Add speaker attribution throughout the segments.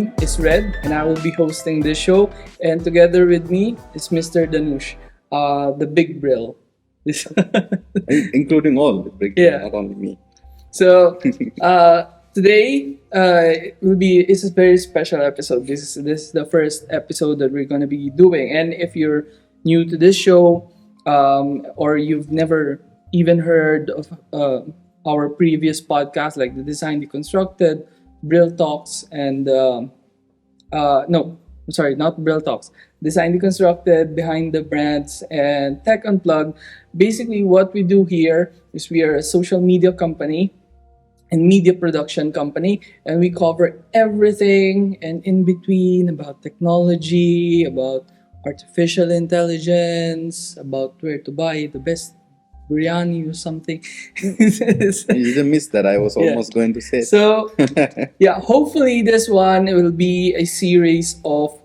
Speaker 1: name is Red, and I will be hosting this show. And together with me is Mr. Danush, the Big Brill. This-
Speaker 2: Including all the big,
Speaker 1: Yeah.
Speaker 2: not only me.
Speaker 1: so today it's a very special episode. This is the first episode that we're gonna be doing. And if you're new to this show, or you've never even heard of our previous podcast, like the Design Deconstructed, Brill Talks, and no, I'm sorry, not Brill Talks. Design Deconstructed, Behind the Brands, and Tech Unplugged. Basically, what we do here is we are a social media company and media production company, and we cover everything and in between about technology, about artificial intelligence, about where to buy the best biryani or something.
Speaker 2: You didn't miss that. I was almost going to say it.
Speaker 1: So yeah, hopefully this one will be a series of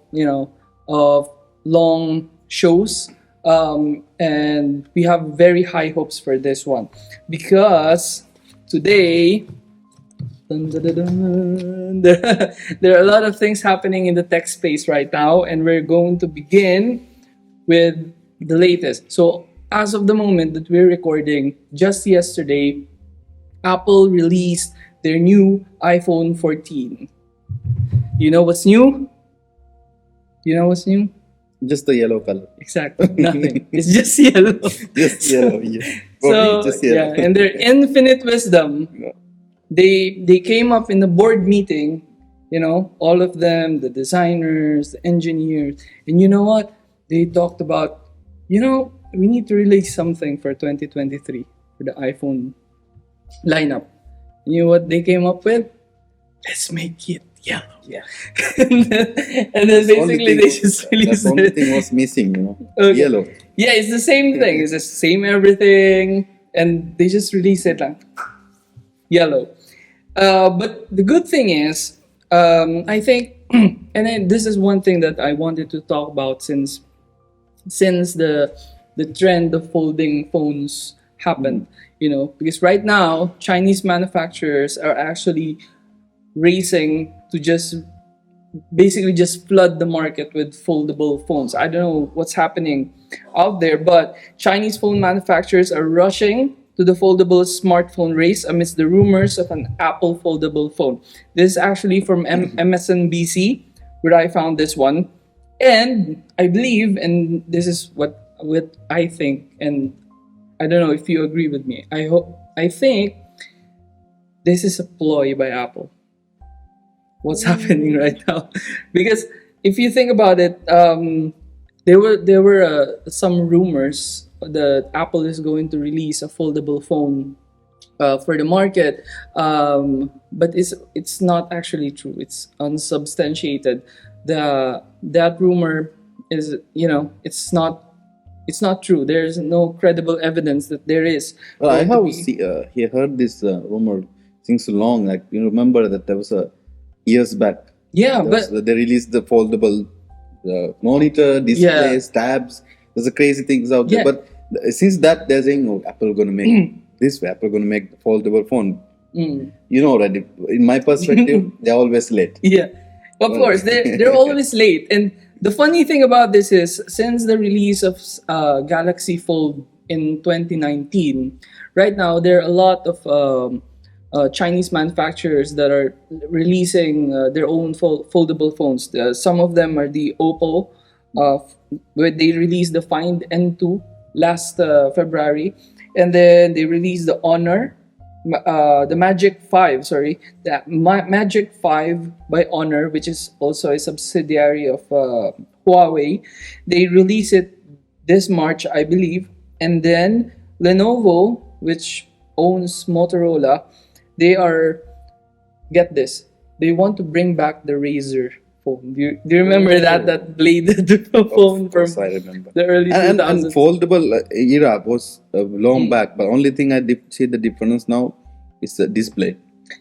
Speaker 1: of long shows, and we have very high hopes for this one because today dun, dun, dun, dun, there are a lot of things happening in the tech space right now, and we're going to begin with the latest. So as of the moment that we're recording, just yesterday, Apple released their new iPhone 14. You know what's new? You know what's new?
Speaker 2: Just the yellow color.
Speaker 1: Exactly, nothing. It's just yellow.
Speaker 2: Just yellow. Yeah. For
Speaker 1: So
Speaker 2: me, just yellow.
Speaker 1: yeah, and their infinite wisdom,
Speaker 2: Yeah.
Speaker 1: they came up in the board meeting, all of them, the designers, the engineers, and you know what? They talked about, we need to release something for 2023 for the iPhone lineup. You know what they came up with? Let's make it yellow.
Speaker 2: Yeah.
Speaker 1: and then basically they just released
Speaker 2: the only
Speaker 1: it.
Speaker 2: thing was missing,
Speaker 1: Okay.
Speaker 2: Yellow.
Speaker 1: Yeah, it's the same thing. It's the same everything, and they just release it like yellow. But the good thing is, I think, and then this is one thing that I wanted to talk about since the trend of folding phones happened. Because right now Chinese manufacturers are actually racing to basically just flood the market with foldable phones. I don't know what's happening out there, but Chinese phone manufacturers are rushing to the foldable smartphone race amidst the rumors of an Apple foldable phone. This is actually from MSNBC, where I found this one. And I believe, and this is what I think, and I don't know if you agree with me. I think this is a ploy by Apple. What's happening right now? Because if you think about it, there were some rumors that Apple is going to release a foldable phone for the market, but it's not actually true. It's unsubstantiated. That rumor is it's not true. There's no credible evidence that there is.
Speaker 2: Well, I
Speaker 1: going to
Speaker 2: have heard this rumor since long. Like, you remember that there was a years back.
Speaker 1: Yeah,
Speaker 2: They released the foldable monitor, displays, tabs. There's a crazy things out there.
Speaker 1: Yeah.
Speaker 2: But since that, they're saying, "Oh, Apple going to make this way. Apple going to make the foldable phone." Already. In my perspective, they're always late.
Speaker 1: yeah, of course they're always late. And the funny thing about this is, since the release of Galaxy Fold in 2019, right now there are a lot of Chinese manufacturers that are releasing their own foldable phones. Some of them are the Oppo, where they released the Find N2 last February, and then they released the Honor, the Magic 5, Magic 5 by Honor, which is also a subsidiary of Huawei. They release it this March, I believe, and then Lenovo, which owns Motorola, they are, get this, they want to bring back the Razer phone. Do you remember that bladed phone
Speaker 2: Of course,
Speaker 1: from
Speaker 2: I remember.
Speaker 1: the early
Speaker 2: And
Speaker 1: 2000s?
Speaker 2: foldable era was long back, but only thing I see the difference now is the display.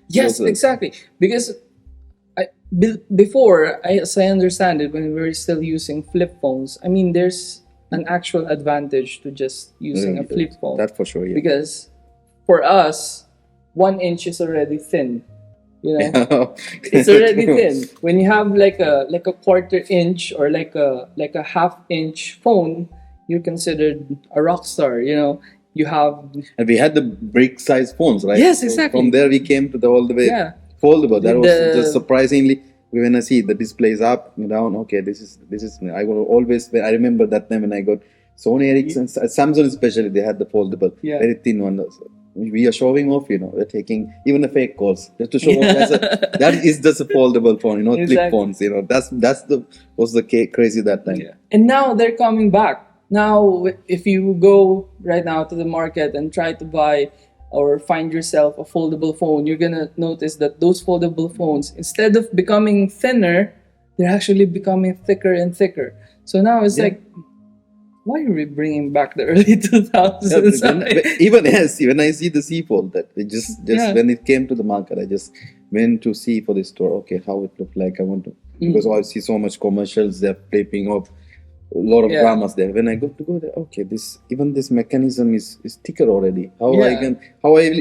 Speaker 1: Yes, exactly. Because before, as I understand it, when we were still using flip phones, I mean, there's an actual advantage to just using a flip phone.
Speaker 2: That for sure, yeah.
Speaker 1: Because for us, 1 inch is already thin. You know, it's already thin. When you have like a quarter inch or like a half inch phone, you're considered a rock star. You know, you have
Speaker 2: And we had the brick size phones, right?
Speaker 1: Yes,
Speaker 2: So
Speaker 1: exactly.
Speaker 2: from there we came to the all the way
Speaker 1: Yeah.
Speaker 2: foldable. That was
Speaker 1: The-
Speaker 2: just surprisingly when I see the displays up and down. Okay, this is. I will always. I remember that time when I got Sony Ericsson, Samsung especially. They had the foldable,
Speaker 1: Yeah.
Speaker 2: very thin one. We are showing off, we're taking even the fake calls just to show off. That is just a foldable phone, flip
Speaker 1: Exactly.
Speaker 2: phones. That's the was the crazy that time.
Speaker 1: Yeah. And now they're coming back. Now, if you go right now to the market and try to buy or find yourself a foldable phone, you're gonna notice that those foldable phones, instead of becoming thinner, they're actually becoming thicker and thicker. So now it's
Speaker 2: Yeah.
Speaker 1: like, why are we bringing back the early 2000s?
Speaker 2: Even when I see the C fold, that it just
Speaker 1: Yeah.
Speaker 2: when it came to the market, I just went to see for the store. Okay, how it looked like. I want to because I see so much commercials. They're flipping up a lot of
Speaker 1: Yeah.
Speaker 2: dramas there. When I go there, okay, this mechanism is thicker already. How I
Speaker 1: Yeah.
Speaker 2: can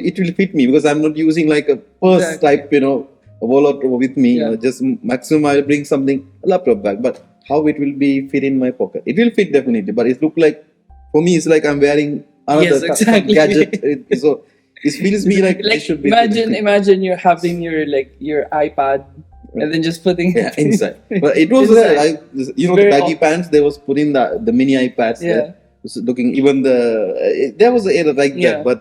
Speaker 2: it will fit me because I'm not using like a purse
Speaker 1: Exactly.
Speaker 2: type, a wallet with me.
Speaker 1: Yeah.
Speaker 2: Just maximum I'll bring something a laptop bag, but how it will be fit in my pocket? It will fit definitely, but it look like for me it's like I'm wearing another
Speaker 1: Yes, exactly.
Speaker 2: gadget. So it feels me like it should be
Speaker 1: imagine you're having your iPad and then just putting
Speaker 2: yeah,
Speaker 1: it
Speaker 2: inside. But it was
Speaker 1: inside.
Speaker 2: the
Speaker 1: Very
Speaker 2: baggy
Speaker 1: awkward.
Speaker 2: pants. They was putting the mini iPads
Speaker 1: Yeah.
Speaker 2: there. Was looking even there was an era like
Speaker 1: Yeah.
Speaker 2: that, but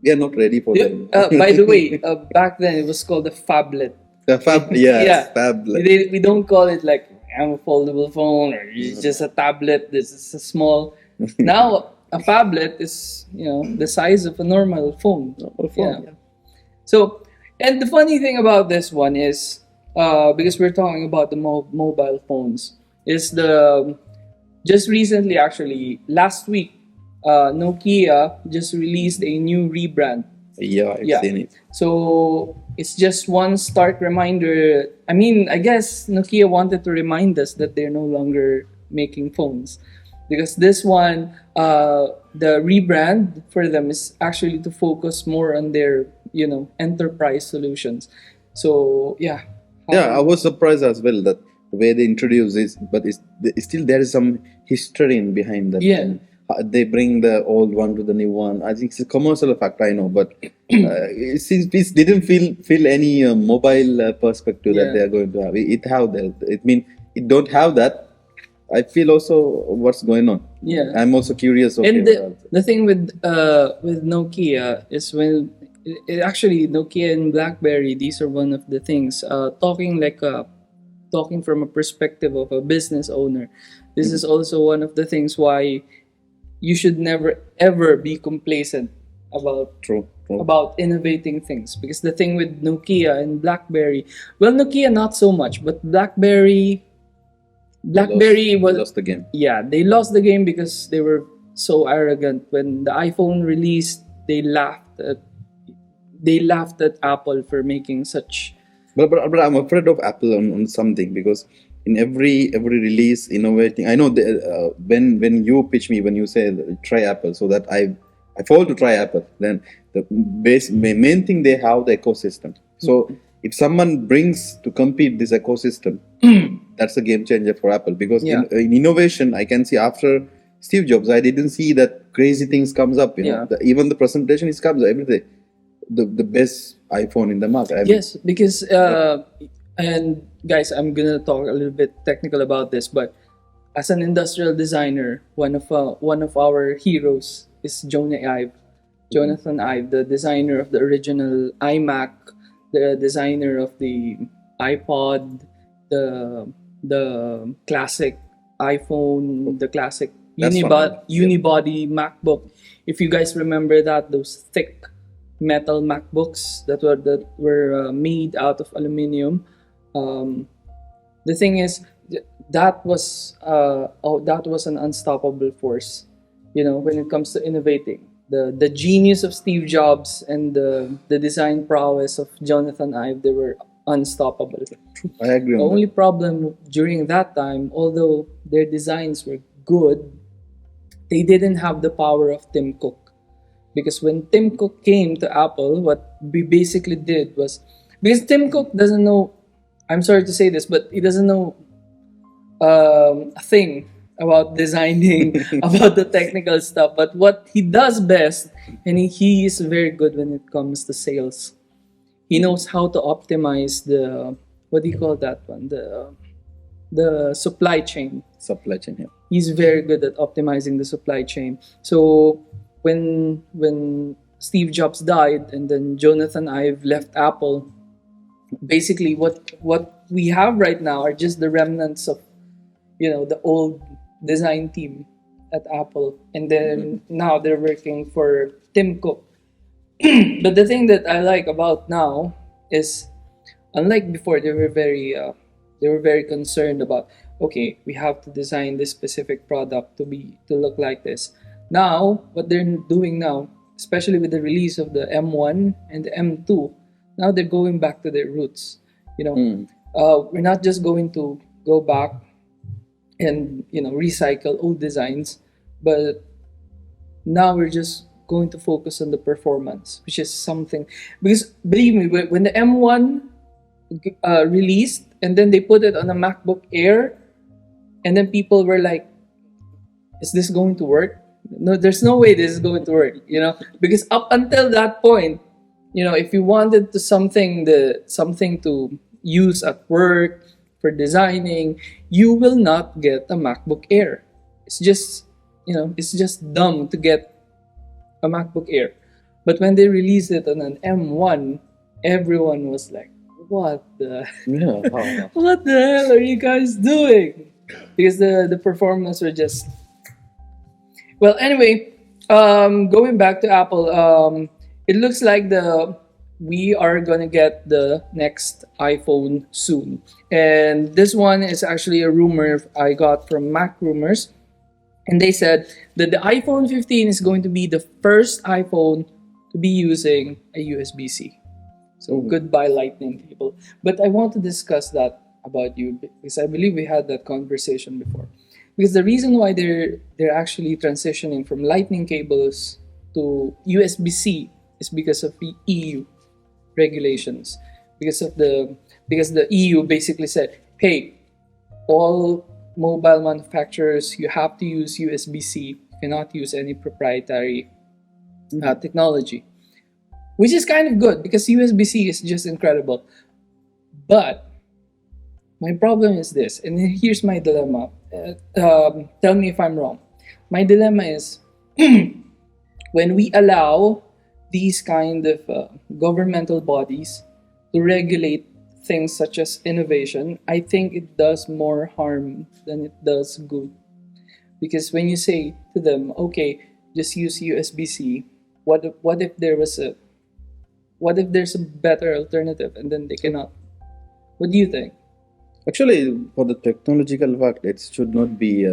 Speaker 2: we are not ready for them.
Speaker 1: By the way, back then it was called the phablet.
Speaker 2: The fab.
Speaker 1: We don't call it like I'm a foldable phone or it's just a tablet. This is a small. Now a phablet is the size of a normal phone. Yeah. So, and the funny thing about this one is, because we're talking about the mobile phones, is just recently, actually, last week, Nokia just released a new rebrand.
Speaker 2: Yeah, I've seen it.
Speaker 1: So it's just one stark reminder. I mean, I guess Nokia wanted to remind us that they're no longer making phones. Because this one, the rebrand for them is actually to focus more on their, enterprise solutions. So, yeah.
Speaker 2: Yeah, I was surprised as well that the way they introduce this, but still there is some history in behind that.
Speaker 1: Yeah.
Speaker 2: They bring the old one to the new one. I think it's a commercial factor, I know, but it didn't feel any mobile perspective that
Speaker 1: Yeah.
Speaker 2: they are going to have. It have that. It mean it don't have that. I feel also what's going on.
Speaker 1: Yeah.
Speaker 2: I'm also curious. Okay,
Speaker 1: And the thing with Nokia is when actually Nokia and BlackBerry, these are one of the things. Talking from a perspective of a business owner, this is also one of the things why you should never ever be complacent about
Speaker 2: true.
Speaker 1: about innovating things, because the thing with Nokia and BlackBerry, well, Nokia not so much, but BlackBerry
Speaker 2: They
Speaker 1: was
Speaker 2: lost the game.
Speaker 1: yeah, they lost the game because they were so arrogant. When the iPhone released, they laughed at Apple for making such.
Speaker 2: But I'm afraid of Apple on something because in every release innovating. I know when you pitch me, when you say try Apple, so that I fall to try Apple. Then the main thing they have the ecosystem. So if someone brings to compete this ecosystem, that's a game changer for Apple because in innovation, I can see after Steve Jobs, I didn't see that crazy things comes up. Even the presentation is comes every day. The best iPhone in the market.
Speaker 1: Yes, because and guys, I'm gonna talk a little bit technical about this, but as an industrial designer, one of our heroes is Jonathan Ive, the designer of the original iMac, the designer of the iPod, the classic iPhone, the classic unibody MacBook. If you guys remember that, those thick metal MacBooks that were made out of aluminum. The thing is, that was an unstoppable force. When it comes to innovating, the genius of Steve Jobs and the design prowess of Jonathan Ive, they were unstoppable.
Speaker 2: I agree.
Speaker 1: The only problem during that time, although their designs were good, they didn't have the power of Tim Cook. Because when Tim Cook came to Apple, what we basically did was, Because Tim Cook doesn't know. I'm sorry to say this, but he doesn't know a thing about designing, about the technical stuff. But what he does best, and he is very good when it comes to sales. He knows how to optimize the, what do you call that one? The supply chain.
Speaker 2: Supply chain here.
Speaker 1: He's very good at optimizing the supply chain. So when Steve Jobs died and then Jonathan Ive left Apple, basically what we have right now are just the remnants of, you know, the old design team at Apple, and then now they're working for Tim Cook. But the thing that I like about now is, unlike before, they were very concerned about, okay, we have to design this specific product to look like this. Now, what they're doing now, especially with the release of the M1 and the M2, now they're going back to their roots. You know, we're not just going to go back and, you know, recycle old designs, but now we're just going to focus on the performance, which is something, because believe me, when the M1 released and then they put it on a MacBook Air, and then people were like, is this going to work? No, there's no way this is going to work, you know, because up until that point, you know, if you wanted to something to use at work for designing, you will not get a MacBook Air. It's just, you know, it's just dumb to get a MacBook Air. But when they released it on an M1, everyone was like, what the
Speaker 2: Yeah.
Speaker 1: what the hell are you guys doing? Because the performance were just, well, anyway, going back to Apple, it looks like we are gonna get the next iPhone soon, and this one is actually a rumor I got from Mac Rumors, and they said that the iPhone 15 is going to be the first iPhone to be using a USB-C. So goodbye Lightning, people. But I want to discuss that about you because I believe we had that conversation before. Because the reason why they're actually transitioning from Lightning cables to USB-C is because of the EU regulations. Because the EU basically said, hey, all mobile manufacturers, you have to use USB-C. You cannot use any proprietary technology, which is kind of good because USB-C is just incredible. But my problem is this, and here's my dilemma. Tell me if I'm wrong. My dilemma is when we allow these kind of governmental bodies to regulate things such as innovation, I think it does more harm than it does good. Because when you say to them, okay, just use USB-C, what if there's a better alternative and then they cannot? What do you think?
Speaker 2: Actually, for the technological fact, it should not be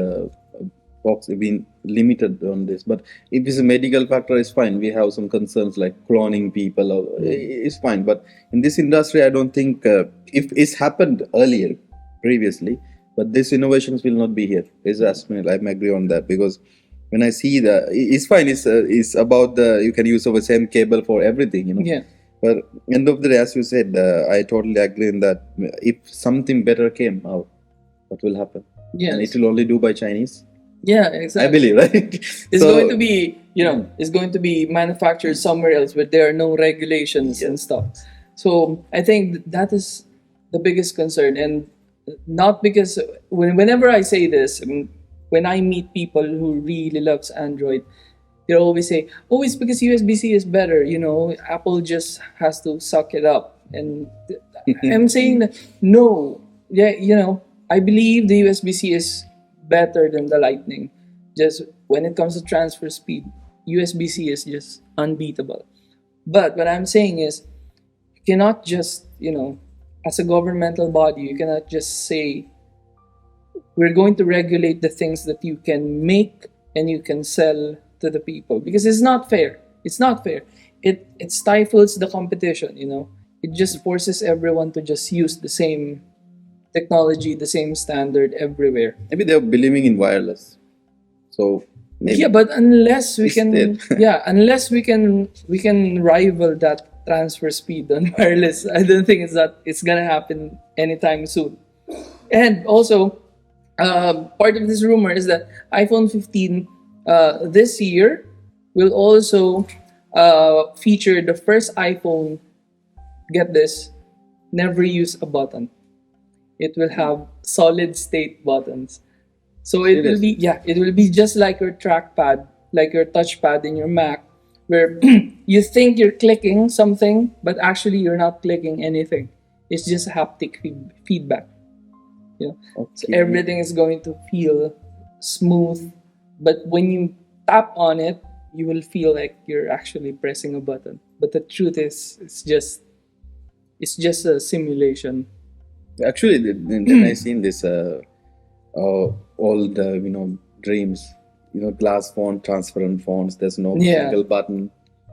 Speaker 2: box being limited on this. But if it's a medical factor, it's fine. We have some concerns like cloning people, it's fine. But in this industry, I don't think if it's happened earlier, previously, but these innovations will not be here. I agree on that because when I see it's fine. It's about you can use the same cable for everything, you know.
Speaker 1: Yeah.
Speaker 2: But end of the day, as you said, I totally agree in that. If something better came out, what will happen?
Speaker 1: Yes.
Speaker 2: And it will only do by Chinese.
Speaker 1: Yeah, exactly.
Speaker 2: I believe, right?
Speaker 1: It's going to be, it's going to be manufactured somewhere else where there are no regulations and stuff. So I think that is the biggest concern, and not because whenever I say this, when I meet people who really loves Android, they always say, "Oh, it's because USB-C is better." You know, Apple just has to suck it up. And I'm saying that no, I believe the USB-C is better than the Lightning. Just when it comes to transfer speed, USB-C is just unbeatable. But what I'm saying is, you cannot just, as a governmental body, you cannot just say, we're going to regulate the things that you can make and you can sell to the people, because it's not fair. It's not fair. It stifles the competition, It just forces everyone to just use the same technology, the same standard everywhere.
Speaker 2: Maybe they're believing in wireless. So Maybe.
Speaker 1: Yeah, but unless we
Speaker 2: It's
Speaker 1: can,
Speaker 2: dead.
Speaker 1: unless we can rival that transfer speed on wireless, I don't think it's gonna happen anytime soon. And also, part of this rumor is that iPhone 15 this year will also feature the first iPhone. Get this, never use a button. It will have solid state buttons. So it will
Speaker 2: Serious?
Speaker 1: be it will be just like your trackpad, like your touchpad in your Mac, where you think you're clicking something, but actually you're not clicking anything. It's just haptic feedback. You know, so
Speaker 2: Okay.
Speaker 1: everything is going to feel smooth, but when you tap on it, you will feel like you're actually pressing a button. But the truth is, it's just a simulation.
Speaker 2: Actually, then I seen this old dreams, glass font, transparent fonts. There's no
Speaker 1: Yeah.
Speaker 2: single button,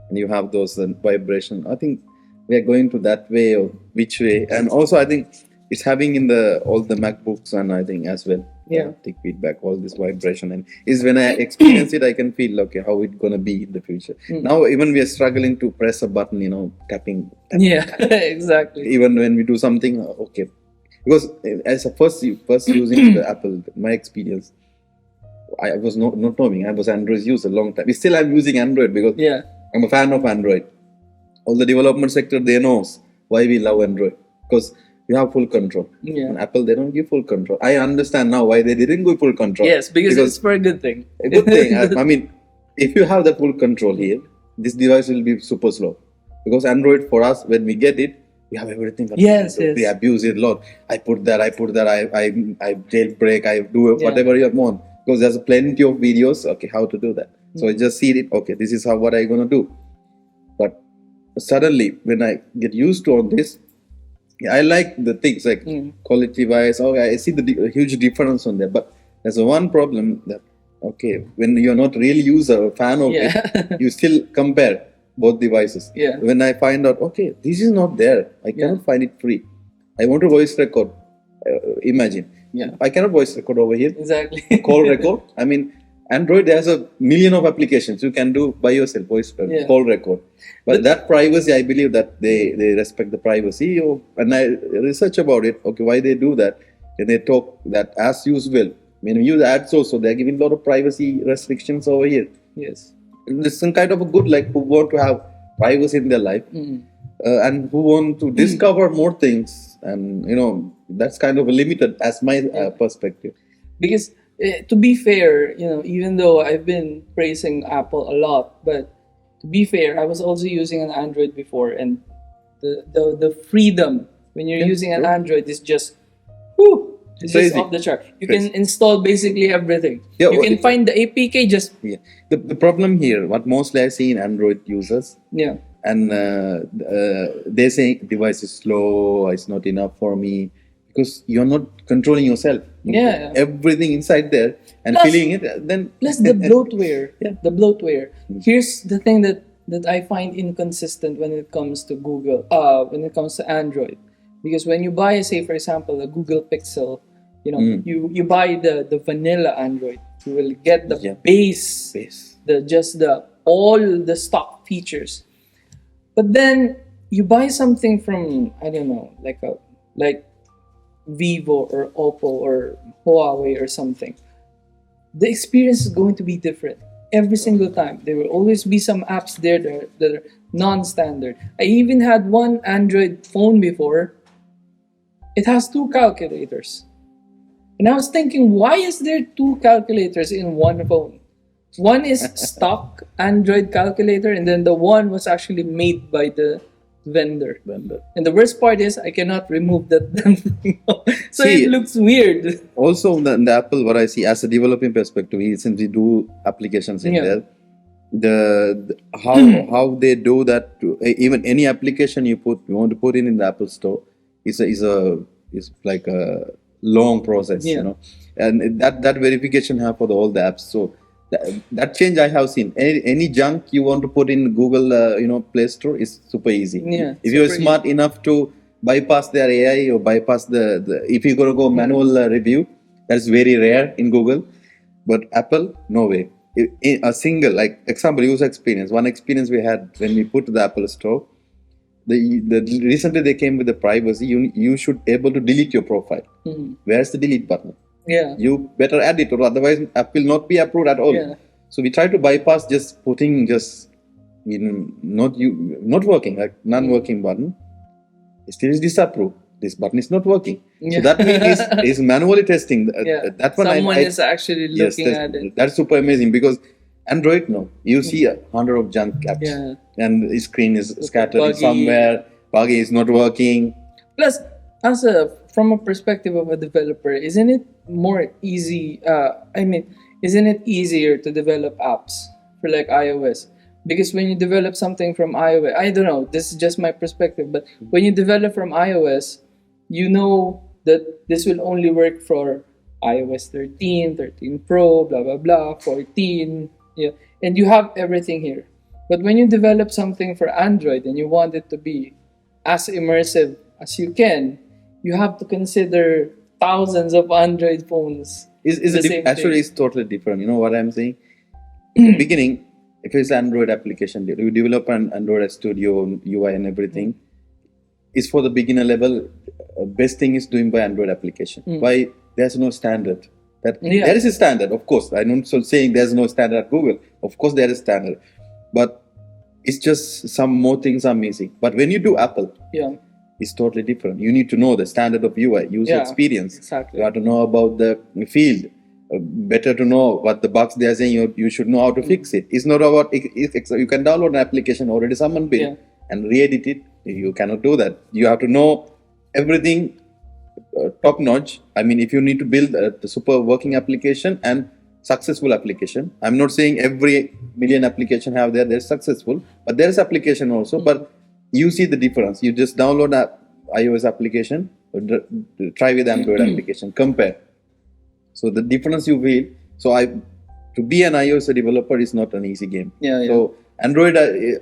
Speaker 2: and you have those vibration. I think we are going to that way, or which way, and also I think it's having in the all the MacBooks, and I think as well.
Speaker 1: Yeah.
Speaker 2: Take feedback, all this vibration, and is when I experience it, I can feel okay how it's gonna be in the future. Now even we are struggling to press a button, tapping.
Speaker 1: Yeah, exactly.
Speaker 2: Even when we do something, okay, because as a first using the Apple, my experience, I was not knowing I was Android user a long time. Still, I'm using Android because
Speaker 1: Yeah.
Speaker 2: I'm a fan of Android. All the development sector, they knows why we love Android, because you have full control.
Speaker 1: Yeah.
Speaker 2: And Apple, they don't give full control. I understand now why they didn't give full control.
Speaker 1: Yes, because it's for a good thing.
Speaker 2: A good thing. I mean, if you have the full control here, this device will be super slow. Because Android, for us, when we get it, we have everything.
Speaker 1: Yes,
Speaker 2: We
Speaker 1: yes.
Speaker 2: abuse it a lot. I put that, I jailbreak, I do whatever you want. Because there's plenty of videos, okay, how to do that. So I just see it, okay, this is what I'm going to do. But suddenly, when I get used to all this, I like the things like quality wise. Oh, I see the huge difference on there. But there's one problem that, okay, when you're not really user or fan of it, you still compare both devices.
Speaker 1: Yeah.
Speaker 2: When I find out, okay, this is not there, I cannot find it free. I want to voice record. Imagine.
Speaker 1: Yeah.
Speaker 2: I cannot voice record over here.
Speaker 1: Exactly.
Speaker 2: Call record. I mean, Android has a million of applications you can do by yourself, voice call record. But that privacy, I believe that they respect the privacy. And I research about it. Okay, why they do that? And they talk that as usual. When you use ads also, they're giving a lot of privacy restrictions over here.
Speaker 1: Yes.
Speaker 2: There's some kind of a good, like, who want to have privacy in their life and who want to discover more things. And, that's kind of limited as my perspective.
Speaker 1: Because to be fair, even though I've been praising Apple a lot, but to be fair, I was also using an Android before, and the freedom when you're using an Android is just, it's just
Speaker 2: Crazy.
Speaker 1: off the chart. You
Speaker 2: Crazy.
Speaker 1: can install basically everything.
Speaker 2: Yeah,
Speaker 1: You can find the APK just
Speaker 2: The problem here, what mostly I see in Android users,
Speaker 1: yeah.
Speaker 2: and they say device is slow, it's not enough for me, because you're not controlling yourself.
Speaker 1: Yeah.
Speaker 2: Everything inside there and
Speaker 1: Plus-
Speaker 2: feeling it, then
Speaker 1: Plus the bloatware.
Speaker 2: Yeah.
Speaker 1: The bloatware. Here's the thing that I find inconsistent when it comes to Google, when it comes to Android. Because when you buy, say for example, a Google Pixel, you buy the vanilla Android, you will get the base, all the stock features. But then you buy something from, I don't know, like Vivo or Oppo or Huawei or something. The experience is going to be different every single time. There will always be some apps there that are non-standard. I even had one Android phone before. It has 2 calculators. And I was thinking, why is there 2 calculators in one phone? One is stock Android calculator, and then the one was actually made by the vendor. And the worst part is I cannot remove that damn thing. So
Speaker 2: See,
Speaker 1: it looks weird.
Speaker 2: also in the Apple, what I see as a developing perspective, since we do applications in there, the how they do that, even any application you want to put in the Apple Store is like a long process, and that verification have for all the apps. So that change I have seen. Any junk you want to put in Google, Play Store is super easy.
Speaker 1: Yeah,
Speaker 2: if you're
Speaker 1: super
Speaker 2: smart enough to bypass their AI or bypass the if you're gonna go manual review, that's very rare in Google. But Apple, no way. a single, like example, user experience. One experience we had when we put to the Apple Store, recently they came with the privacy. You should able to delete your profile. Where's the delete button?
Speaker 1: Yeah.
Speaker 2: You better add it, or otherwise app will not be approved at all.
Speaker 1: Yeah.
Speaker 2: So we try to bypass just putting not working, like non-working button. It still is disapproved. This button is not working. So that means is manually testing. That one
Speaker 1: someone is actually looking at it.
Speaker 2: That's super amazing, because Android, no, you see 100 of junk apps, and the screen is scattered somewhere. Buggy is not working.
Speaker 1: Plus, from a perspective of a developer, isn't it more easy? Isn't it easier to develop apps for like iOS? Because when you develop something from iOS, I don't know, this is just my perspective, but when you develop from iOS, you know that this will only work for iOS 13, 13 Pro, blah, blah, blah, 14, and you have everything here. But when you develop something for Android and you want it to be as immersive as you can, you have to consider thousands of Android phones.
Speaker 2: It's totally different. You know what I'm saying? In the beginning, if it's Android application, you develop an Android Studio UI and everything. It's for the beginner level. Best thing is doing by Android application. Why? There's no standard. There is a standard, of course. I'm not saying there's no standard at Google. Of course, there is standard, but it's just some more things are missing. But when you do Apple, it's totally different. You need to know the standard of UI, user experience.
Speaker 1: Exactly.
Speaker 2: You have to know about the field. Better to know what the bugs they are saying. You should know how to fix it. It's not about you can download an application already someone built and re-edit it. You cannot do that. You have to know everything top notch. I mean, if you need to build a super working application and successful application, I'm not saying every million application have they're successful, but there is application also. But you see the difference. You just download an iOS application, try with Android application, compare. So the difference you feel. So to be an iOS developer is not an easy game. So Android,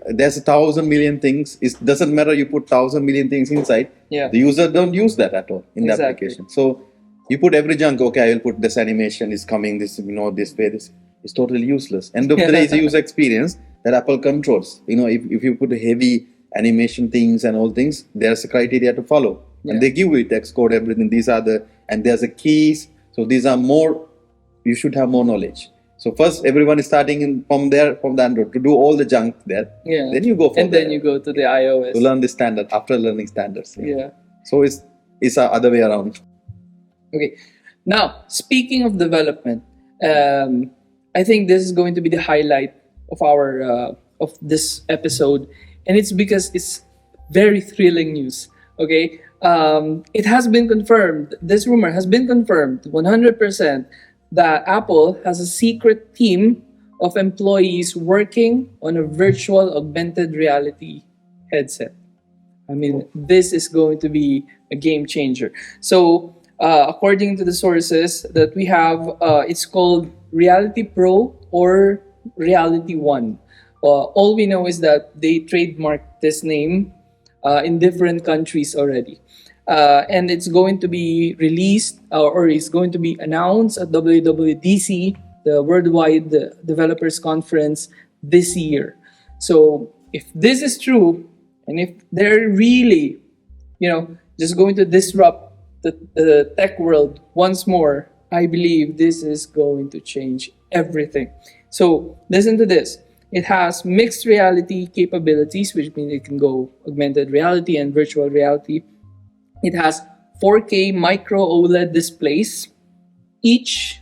Speaker 2: there's 1,000 million things. It doesn't matter you put 1,000 million things inside. The user don't use that at all in the application. So you put every junk. Okay, I will put this animation is coming. This this way. This is totally useless. End of the day, it's a user experience that Apple controls. If you put heavy animation things and all things, there's a criteria to follow, and they give you text code, everything. These are and there's a keys. So these are more. You should have more knowledge. So first, everyone is starting from the Android to do all the junk there. Then you go
Speaker 1: then you go to the iOS
Speaker 2: to learn the standard after learning standards. So it's the other way around.
Speaker 1: Okay. Now, speaking of development, I think this is going to be the highlight of our of this episode, and it's because it's very thrilling news. Okay. It has been confirmed. This rumor has been confirmed 100%. That Apple has a secret team of employees working on a virtual augmented reality headset. I mean, this is going to be a game changer. So, according to the sources that we have, it's called Reality Pro or Reality One. All we know is that they trademarked this name in different countries already. And it's going to be released or it's going to be announced at WWDC, the Worldwide Developers Conference, this year. So if this is true, and if they're really, just going to disrupt the tech world once more, I believe this is going to change everything. So listen to this. It has mixed reality capabilities, which means it can go augmented reality and virtual reality. It has 4K micro OLED displays, each.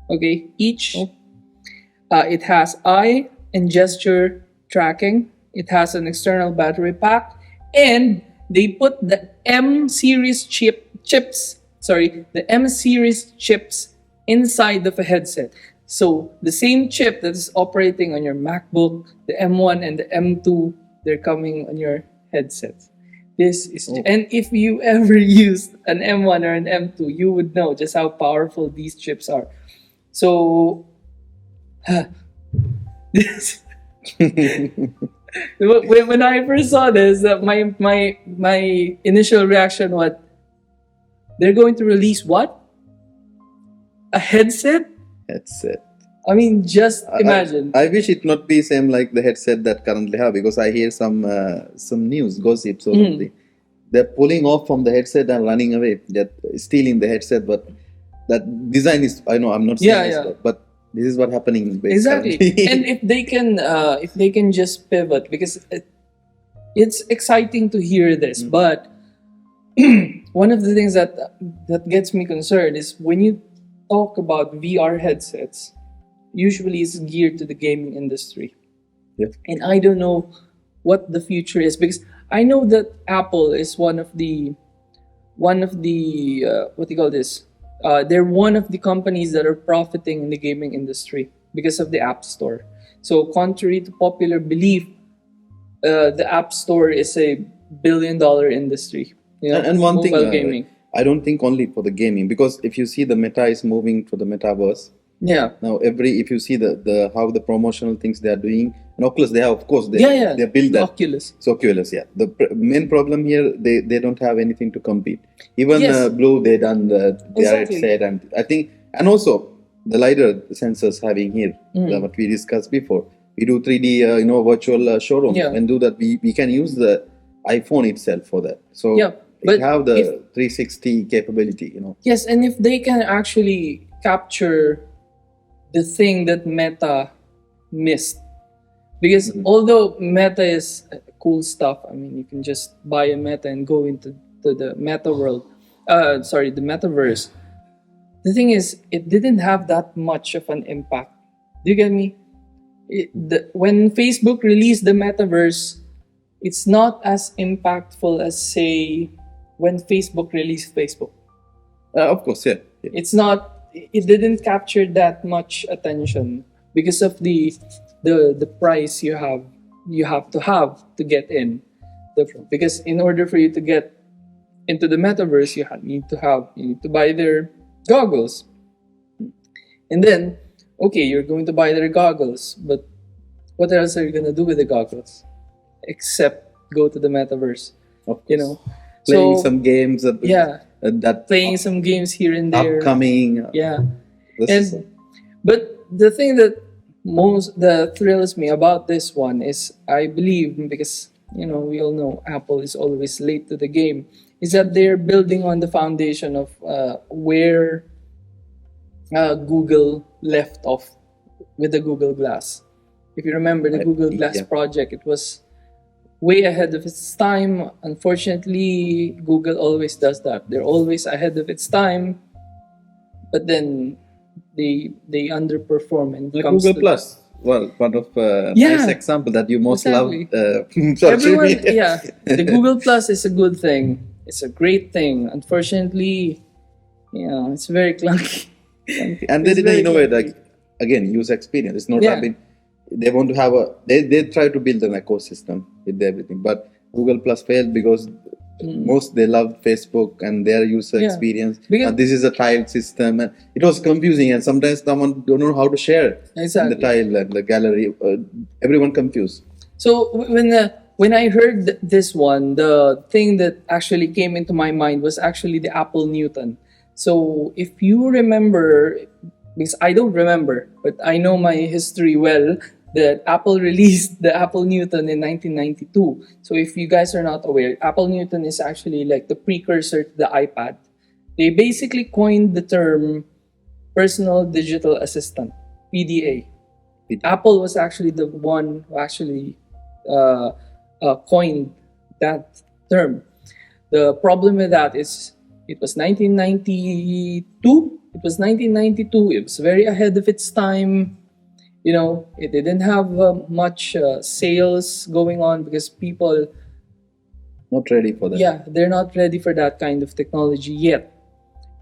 Speaker 1: It has eye and gesture tracking. It has an external battery pack, and they put the M series chips inside of a headset. So the same chip that is operating on your MacBook, the M1 and the M2, they're coming on your headset. And if you ever used an M1 or an M2, you would know just how powerful these chips are. So, this when I first saw this, my initial reaction was, they're going to release what? A headset? I mean, just
Speaker 2: I,
Speaker 1: imagine.
Speaker 2: I wish it not be same like the headset that currently have, because I hear some news gossips or something. They're pulling off from the headset and running away. They're stealing the headset, but that design is, I know I'm not saying
Speaker 1: Yeah,
Speaker 2: this,
Speaker 1: yeah.
Speaker 2: but this is what happening
Speaker 1: Exactly.
Speaker 2: currently.
Speaker 1: And if they can just pivot, because it's exciting to hear this, but one of the things that gets me concerned is when you talk about VR headsets, usually it's geared to the gaming industry.
Speaker 2: Yeah.
Speaker 1: And I don't know what the future is, because I know that Apple is one of the what do you call this? They're one of the companies that are profiting in the gaming industry because of the App Store. So contrary to popular belief, the App Store is a $1 billion industry. You know,
Speaker 2: And one thing,
Speaker 1: mobile gaming.
Speaker 2: I don't think only for the gaming, because if you see the Meta is moving to the metaverse.
Speaker 1: Yeah.
Speaker 2: Now if you see the how the promotional things they are doing, and Oculus, they have, of course, they
Speaker 1: Yeah.
Speaker 2: they build that.
Speaker 1: Oculus.
Speaker 2: It's Oculus, yeah. The main problem here, they don't have anything to compete. Even
Speaker 1: Yes.
Speaker 2: Blue, they done their
Speaker 1: Exactly.
Speaker 2: headset, and I think, and also the LiDAR sensors having here, what we discussed before. We do 3D, virtual showroom,
Speaker 1: Yeah.
Speaker 2: and do that. We can use the iPhone itself for that. So
Speaker 1: Yeah, but
Speaker 2: it have the
Speaker 1: if-
Speaker 2: 360 capability,
Speaker 1: Yes, and if they can actually capture the thing that Meta missed, because although Meta is cool stuff, I mean, you can just buy a Meta and go into the Meta world. The metaverse. The thing is, it didn't have that much of an impact. Do you get me? When Facebook released the metaverse, it's not as impactful as, say, when Facebook released Facebook.
Speaker 2: Of course, yeah.
Speaker 1: It's not. It didn't capture that much attention because of the price you have to get in. Because in order for you to get into the metaverse, you need to buy their goggles, and then okay, you're going to buy their goggles, but what else are you gonna do with the goggles except go to the metaverse?
Speaker 2: Of
Speaker 1: You
Speaker 2: course.
Speaker 1: know,
Speaker 2: Playing
Speaker 1: so
Speaker 2: some games that
Speaker 1: playing some games here and there.
Speaker 2: upcoming.
Speaker 1: Yeah.
Speaker 2: This-
Speaker 1: But the thing that thrills me about this one is, I believe, because we all know Apple is always late to the game, is that they're building on the foundation of where Google left off with the Google Glass. If you remember the Google Glass
Speaker 2: yeah.
Speaker 1: project, it was way ahead of its time. Unfortunately, Google always does that. They're always ahead of its time, but then they underperform and
Speaker 2: Like
Speaker 1: comes
Speaker 2: Google
Speaker 1: to
Speaker 2: Plus. Well, one of
Speaker 1: Yeah.
Speaker 2: nice example that you most
Speaker 1: Exactly.
Speaker 2: love. Social
Speaker 1: everyone.
Speaker 2: media.
Speaker 1: Yeah, the Google Plus is a good thing. It's a great thing. Unfortunately, it's very clunky.
Speaker 2: And they
Speaker 1: It's
Speaker 2: didn't
Speaker 1: very
Speaker 2: innovate,
Speaker 1: clunky.
Speaker 2: like, again, user experience. It's not
Speaker 1: Yeah.
Speaker 2: having. They want to have they try to build an ecosystem with everything, but Google Plus failed because most they loved Facebook and their user
Speaker 1: Yeah.
Speaker 2: experience.
Speaker 1: Because-
Speaker 2: And this is a tiled system, and it was confusing. And sometimes someone don't know how to share
Speaker 1: Exactly.
Speaker 2: the tile and the gallery. Everyone confused.
Speaker 1: So when I heard this one, the thing that actually came into my mind was actually the Apple Newton. So if you remember, because I don't remember, but I know my history well, that Apple released the Apple Newton in 1992. So if you guys are not aware, Apple Newton is actually like the precursor to the iPad. They basically coined the term personal digital assistant, PDA. Apple was actually the one who actually coined that term. The problem with that is it was 1992. It was 1992. It was very ahead of its time. It didn't have much sales going on because people,
Speaker 2: Not ready for that.
Speaker 1: yeah, they're not ready for that kind of technology yet.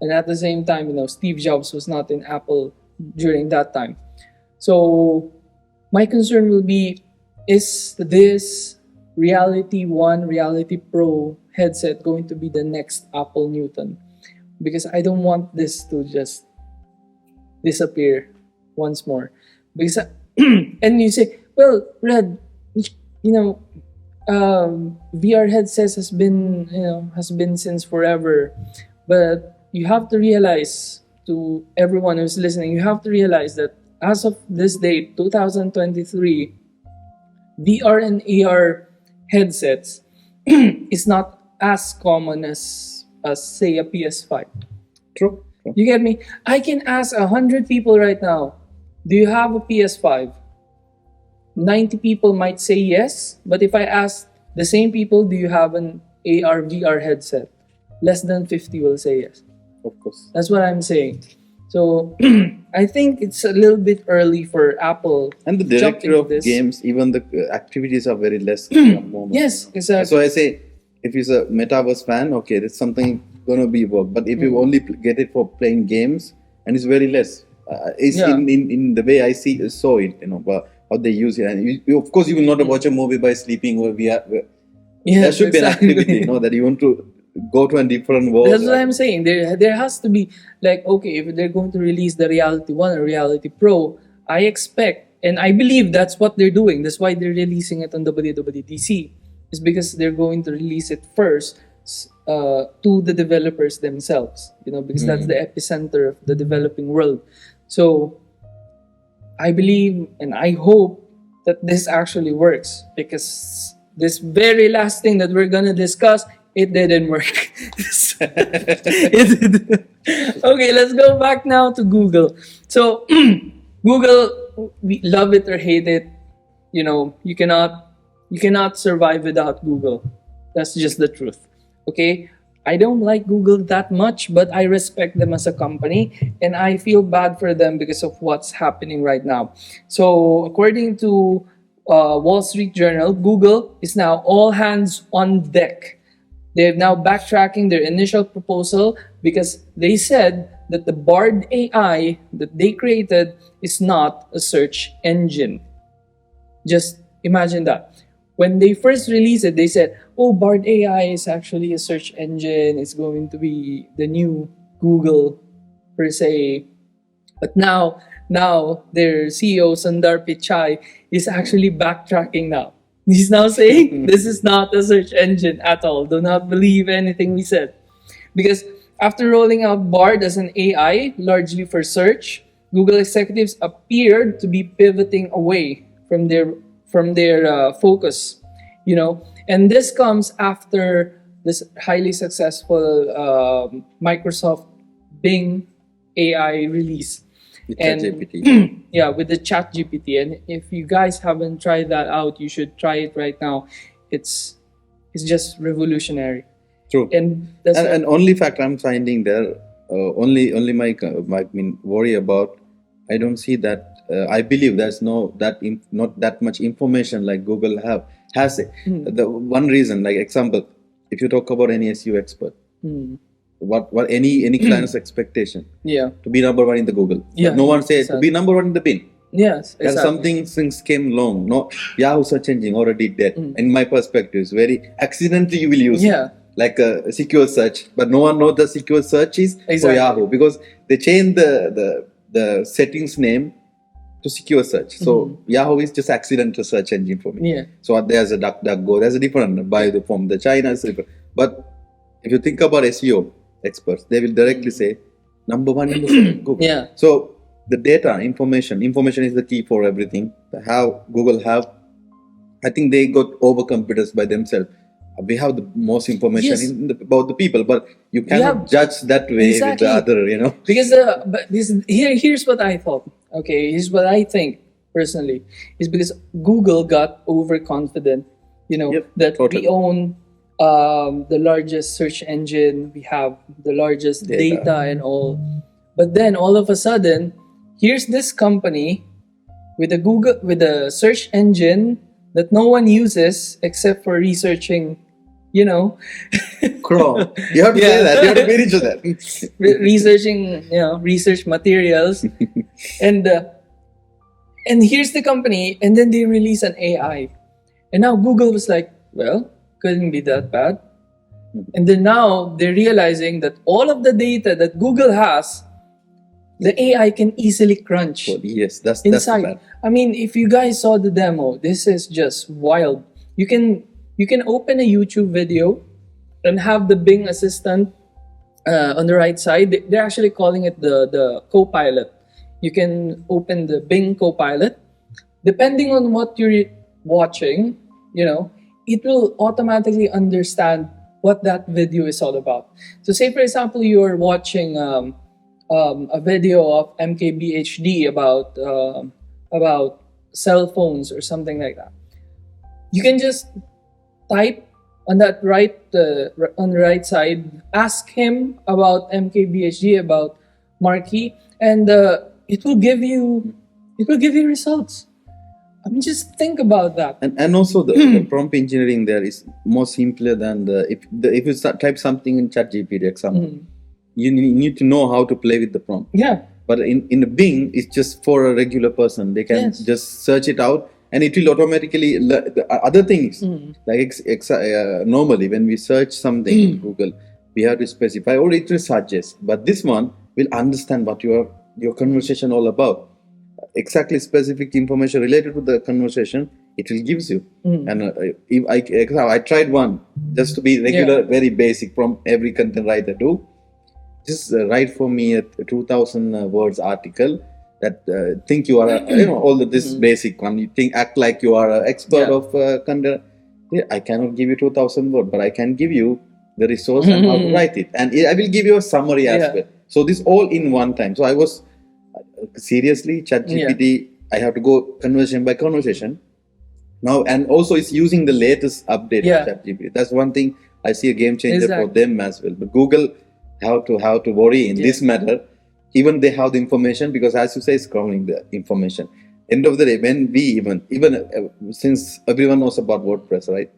Speaker 1: And at the same time, Steve Jobs was not in Apple during that time. So my concern will be, is this Reality One, Reality Pro headset going to be the next Apple Newton? Because I don't want this to just disappear once more. Because and you say, well, Red, VR headsets has been since forever, but you have to realize, to everyone who's listening, you have to realize that as of this date, 2023, VR and AR headsets is not as common as say a PS5.
Speaker 2: True. True.
Speaker 1: You get me? I can ask 100 people right now, do you have a PS5? 90 people might say yes, but if I ask the same people, do you have an AR VR headset? Less than 50 will say yes.
Speaker 2: Of course.
Speaker 1: That's what I'm saying. So I think it's a little bit early for Apple.
Speaker 2: And the
Speaker 1: to jump
Speaker 2: director
Speaker 1: into
Speaker 2: of
Speaker 1: this.
Speaker 2: games, even the activities are very less. At the moment.
Speaker 1: Yes, exactly.
Speaker 2: So I say, if he's a metaverse fan, okay, there's something gonna be work. But if you only get it for playing games, and it's very less. It's
Speaker 1: Yeah.
Speaker 2: in the way I saw it, but how they use it. And of course, you will not watch a movie by sleeping or VR. There
Speaker 1: Yes,
Speaker 2: should be an
Speaker 1: exactly.
Speaker 2: activity, that you want to go to a different world.
Speaker 1: That's what I'm saying. There has to be, like, okay, if they're going to release the Reality 1 or Reality Pro, I expect and I believe that's what they're doing. That's why they're releasing it on WWDC. Is because they're going to release it first to the developers themselves. Because that's the epicenter of the developing world. So I believe and I hope that this actually works, because this very last thing that we're gonna discuss, it didn't work. It didn't. Okay, let's go back now to Google. So Google, we love it or hate it, you cannot survive without Google. That's just the truth. Okay? I don't like Google that much, but I respect them as a company, and I feel bad for them because of what's happening right now. So, according to Wall Street Journal, Google is now all hands on deck. They're now backtracking their initial proposal because they said that the Bard AI that they created is not a search engine. Just imagine that. When they first released it, they said, oh, Bard AI is actually a search engine. It's going to be the new Google, per se. But now their CEO, Sundar Pichai, is actually backtracking now. He's now saying, this is not a search engine at all. Do not believe anything we said. Because after rolling out Bard as an AI, largely for search, Google executives appeared to be pivoting away from their focus, and this comes after this highly successful Microsoft Bing AI release.
Speaker 2: With
Speaker 1: And
Speaker 2: ChatGPT.
Speaker 1: yeah, with the Chat GPT. And if you guys haven't tried that out, you should try it right now. It's just revolutionary.
Speaker 2: True.
Speaker 1: And that's
Speaker 2: And only fact I'm finding there, only my worry about. I don't see that. I believe there's not that much information like Google has it. The one reason, like example, if you talk about any SEO expert, what any client's expectation
Speaker 1: yeah.
Speaker 2: to be number one in the Google.
Speaker 1: Yeah,
Speaker 2: But no one says to
Speaker 1: exactly.
Speaker 2: be number one in the bin.
Speaker 1: Yes,
Speaker 2: There's
Speaker 1: exactly.
Speaker 2: something things came along. No, Yahoo search engine already did that. In my perspective, it's very accidentally you will use
Speaker 1: Yeah.
Speaker 2: like a secure search, but no one knows the secure search is for
Speaker 1: Exactly.
Speaker 2: Yahoo because they changed the settings name to secure search. So Yahoo is just accidental search engine for me.
Speaker 1: Yeah.
Speaker 2: So there's a DuckDuckGo. There's a different by the from the China is different. But if you think about SEO experts, they will directly say number one in the Google.
Speaker 1: Yeah.
Speaker 2: So the data, information is the key for everything. How Google have, I think they got overconfidence by themselves. We have the most information
Speaker 1: Yes.
Speaker 2: about the people, but you cannot
Speaker 1: have-
Speaker 2: judge that way
Speaker 1: Exactly.
Speaker 2: with the other,
Speaker 1: Because here's what I thought. Okay, here's what I think personally is because Google got overconfident.
Speaker 2: Yep,
Speaker 1: that
Speaker 2: totally.
Speaker 1: we own the largest search engine, we have the largest data and all. But then all of a sudden, here's this company with a search engine that no one uses except for researching.
Speaker 2: Chrome. You have to say that. You have to be rich with that.
Speaker 1: Researching research materials and here's the company, and then they release an AI, and now Google was like, well, couldn't be that bad. And then now they're realizing that all of the data that Google has, the AI can easily crunch
Speaker 2: Yes, that's
Speaker 1: inside.
Speaker 2: the plan.
Speaker 1: I mean, if you guys saw the demo, this is just wild. You can open a YouTube video and have the Bing assistant on the right side. They're actually calling it the co-pilot. You can open the Bing Copilot. Depending on what you're watching, it will automatically understand what that video is all about. So, say for example, you're watching a video of MKBHD about cell phones or something like that. You can just type on that on the right side, ask him about MKBHD, about Marquee, and it will give you results. I mean, just think about that.
Speaker 2: And also the prompt engineering there is more simpler than if you type something in ChatGPT example, you need to know how to play with the prompt.
Speaker 1: Yeah.
Speaker 2: But in the Bing, it's just for a regular person. They can just search it out, and it will automatically the other things like normally when we search something in Google, we have to specify or it will suggest. But this one will understand what your conversation all about. Exactly specific information related to the conversation, it will gives you. And if I tried one just to be regular, very basic from every content writer do. Just write for me a 2,000 words article that think you are all this basic one. You act like you are an expert of content. I cannot give you 2,000 words, but I can give you the resource and how to write it, and I will give you a summary as well. So this all in one time. So I was seriously ChatGPT. I have to go conversation by conversation now, and also it's using the latest update of ChatGPT. That's one thing I see a game changer for them as well. But Google how to worry in this matter. Even they have the information, because as you say, it's crawling the information. End of the day, when we even since everyone knows about WordPress, right?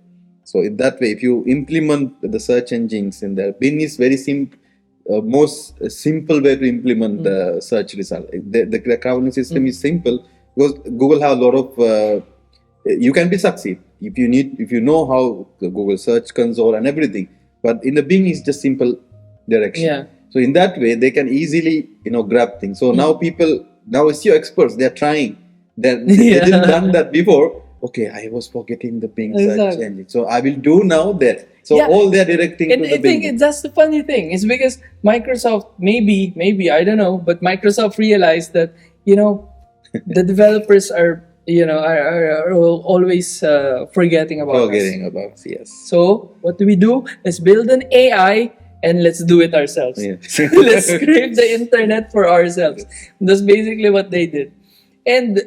Speaker 2: So in that way, if you implement the search engines in there, Bing is very simple. Most simple way to implement the search result. The crawling system is simple because Google have a lot of. You can be succeed if you know how the Google Search Console and everything. But in the Bing is just simple direction.
Speaker 1: Yeah.
Speaker 2: So in that way, they can easily grab things. So now SEO experts, they're trying. They didn't done that before. Okay, I was forgetting the Bing search engine, so I will do now that. So all they're directing
Speaker 1: and
Speaker 2: to the
Speaker 1: I
Speaker 2: Bing.
Speaker 1: think that's the funny thing. It's because Microsoft, maybe I don't know, but Microsoft realized that the developers are always forgetting about us.
Speaker 2: Yes.
Speaker 1: So what do? Let's build an AI and let's do it ourselves.
Speaker 2: Yeah.
Speaker 1: Let's scrape the internet for ourselves. That's basically what they did. And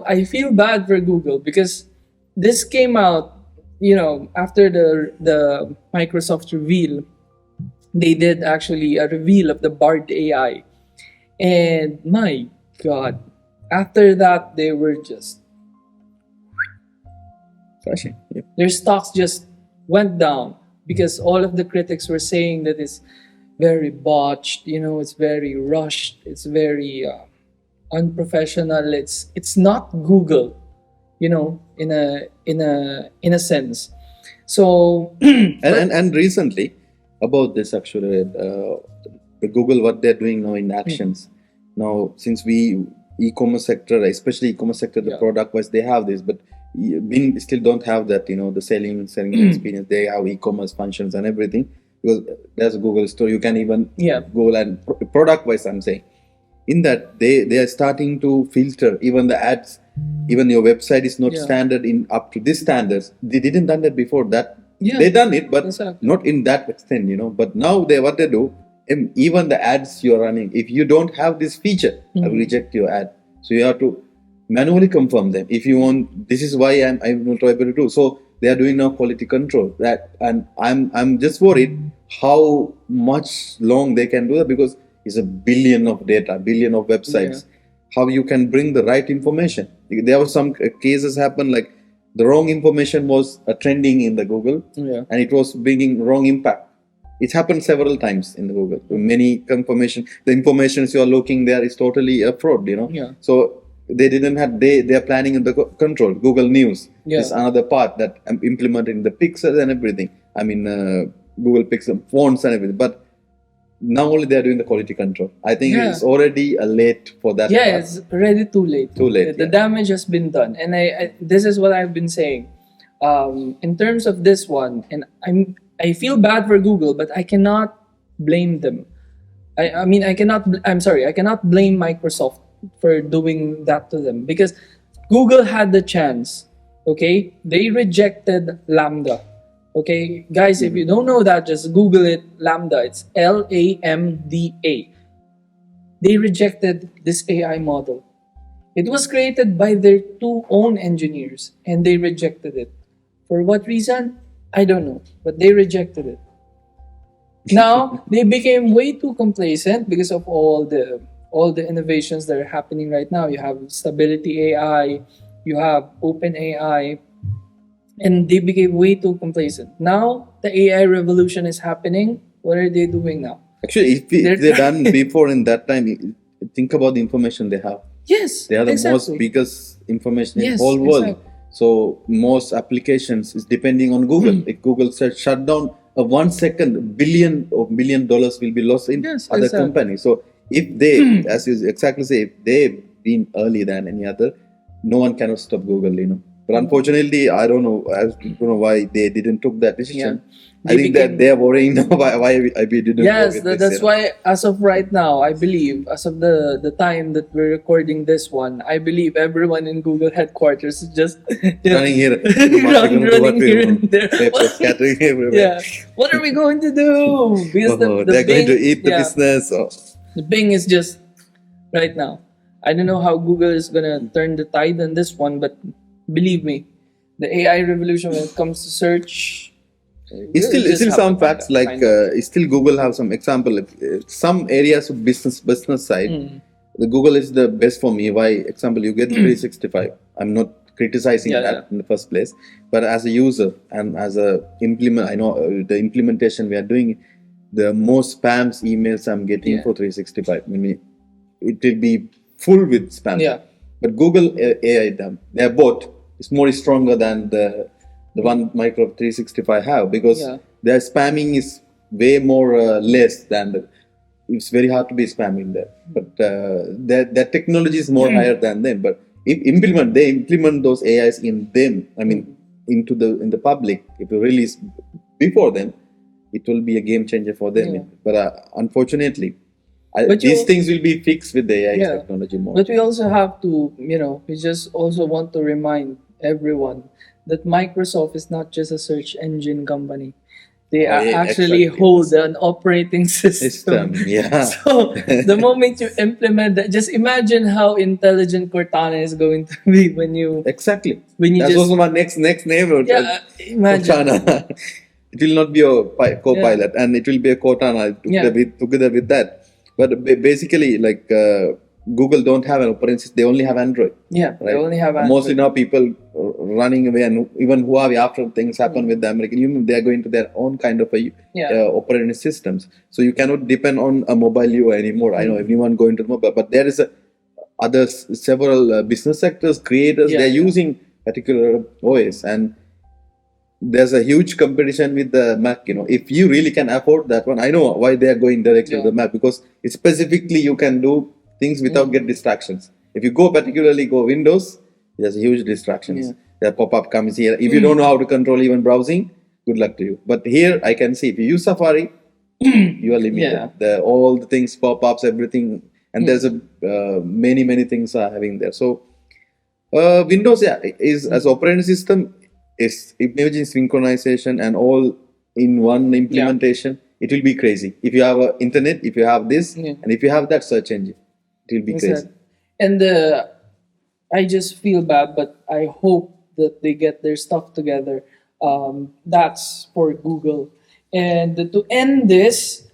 Speaker 1: I feel bad for Google because this came out after the Microsoft reveal. They did actually a reveal of the Bard AI, and my God, after that they were just
Speaker 2: Crashing. Yep.
Speaker 1: their stocks just went down because all of the critics were saying that it's very botched, it's very rushed, it's very unprofessional. It's not Google, in a sense. So
Speaker 2: and recently about this actually, the Google what they're doing now in actions. Now since we e-commerce sector, especially e-commerce sector, the product wise they have this, but Bing still don't have that, the selling experience. They have e-commerce functions and everything because there's a Google store. You can even Google and product wise. I'm saying in that they are starting to filter even the ads. Even your website is not standard in up to this standards. They didn't done that before. That they done it, but not in that extent. But now what they do. Even the ads you're running, if you don't have this feature, I will reject your ad. So you have to manually confirm them. If you want, this is why I'm not able to do. So they are doing now quality control. And I'm just worried how much long they can do that because it's a billion of data, billion of websites. How you can bring the right information? There were some cases happen like the wrong information was trending in the Google, and it was bringing wrong impact. It happened several times in the Google. Many confirmation, the information you are looking there is totally a fraud, So they didn't have, they are planning in the control. Google News is another part that I'm implementing the pixels and everything. I mean, Google Pixel fonts and everything. But now only they are doing the quality control. I think it's already late for that.
Speaker 1: Yeah,
Speaker 2: part.
Speaker 1: it's already too late.
Speaker 2: Too late.
Speaker 1: The damage has been done. And I this is what I've been saying. In terms of this one, and I feel bad for Google, but I cannot blame them. I cannot blame Microsoft for doing that to them, because Google had the chance. Okay, they rejected Lambda. Okay, guys, if you don't know that, just Google it. Lambda. It's LAMDA. They rejected this AI model. It was created by their two own engineers, and they rejected it. For what reason? I don't know, but they rejected it. Now they became way too complacent because of all the innovations that are happening right now. You have Stability AI, you have Open AI, and they became way too complacent. Now the AI revolution is happening. What are they doing now?
Speaker 2: Actually, if they're done before in that time, think about the information they have.
Speaker 1: Yes,
Speaker 2: They are the
Speaker 1: exactly.
Speaker 2: most biggest information in
Speaker 1: Yes,
Speaker 2: the whole world.
Speaker 1: exactly.
Speaker 2: So most applications is depending on Google. If Google shut down a 1 second, billion or million dollars will be lost in
Speaker 1: Yes,
Speaker 2: other
Speaker 1: exactly.
Speaker 2: companies. So if they, as you exactly say, if they've been early than any other, no one cannot stop Google. But unfortunately, I don't know why they didn't took that decision.
Speaker 1: Yeah.
Speaker 2: I think that they're worrying now why we didn't go
Speaker 1: Yes,
Speaker 2: with this.
Speaker 1: that's why as of right now, I believe, as of the time that we're recording this one, I believe everyone in Google headquarters is just
Speaker 2: Running here,
Speaker 1: running here and there.
Speaker 2: Papers scattering everywhere.
Speaker 1: Yeah, what are we going to do? Because
Speaker 2: They're going to eat the business.
Speaker 1: the Bing is just right now. I don't know how Google is gonna turn the tide on this one, but believe me, the AI revolution when it comes to search.
Speaker 2: It's still some facts like still Google have some example. Some areas of business side, the Google is the best for me. Why? Example, you get 365. I'm not criticizing that in the first place, but as a user and as a implement, I know the implementation we are doing. The most spams emails I'm getting for 365. I mean, it will be full with spam.
Speaker 1: Yeah.
Speaker 2: But Google AI, their bot is more stronger than the one Microsoft 365 have, because their spamming is way more less than it's very hard to be spamming there. But their technology is more higher than them. But if they implement those AIs in them. I mean, in the public. If you release before them, it will be a game changer for them.
Speaker 1: Yeah.
Speaker 2: But unfortunately,
Speaker 1: But
Speaker 2: these things will be fixed with the AI technology more.
Speaker 1: But we also have to, we just also want to remind everyone that Microsoft is not just a search engine company. They actually hold an operating system.
Speaker 2: Yeah.
Speaker 1: So the moment you implement that, just imagine how intelligent Cortana is going to be when you
Speaker 2: Exactly.
Speaker 1: when you
Speaker 2: That's
Speaker 1: just
Speaker 2: also my next name.
Speaker 1: yeah imagine.
Speaker 2: Cortana. It will not be a co-pilot, and it will be a Cortana together with that. But basically, like Google don't have an operating system; they only have Android.
Speaker 1: Yeah,
Speaker 2: right?
Speaker 1: they only have Android.
Speaker 2: Mostly now people running away, and even Huawei, after things happen with the American Union, they are going to their own kind of operating systems. So you cannot depend on a mobile UI anymore. I know everyone going to the mobile, but there is several business sectors, creators, they're using particular OS, and there's a huge competition with the Mac. If you really can afford that one, I know why they are going directly to the Mac, because it's specifically you can do things without get distractions. If you go Windows, there's huge distractions. The pop-up comes here. If you don't know how to control even browsing, good luck to you. But here I can see if you use Safari, you are limited. All the things, pop-ups, everything, and there's many things are having there. So Windows is as operating system is imagine synchronization and all in one implementation. It will be crazy if you have internet, if you have this, and if you have that search engine, it will be crazy.
Speaker 1: And I just feel bad, but I hope that they get their stuff together. That's for Google. And to end this,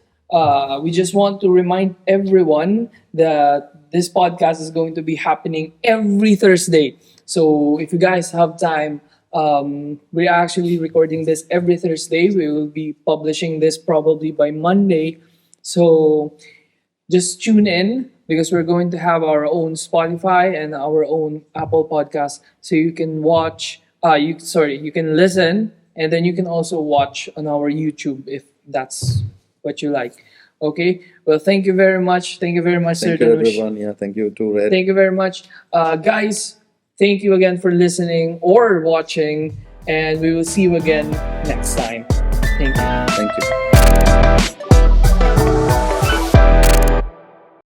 Speaker 1: we just want to remind everyone that this podcast is going to be happening every Thursday. So if you guys have time, we're actually recording this every Thursday. We will be publishing this probably by Monday. So just tune in, because we're going to have our own Spotify and our own Apple podcast. So you can watch, you can listen, and then you can also watch on our YouTube if that's what you like. Okay. Well, thank you very much. Thank you very much,
Speaker 2: Thank
Speaker 1: Sir
Speaker 2: you,
Speaker 1: Danush.
Speaker 2: everyone. Yeah, thank you too, Red.
Speaker 1: Thank you very much. Guys, thank you again for listening or watching, and we will see you again next time. Thank you.
Speaker 2: Thank you.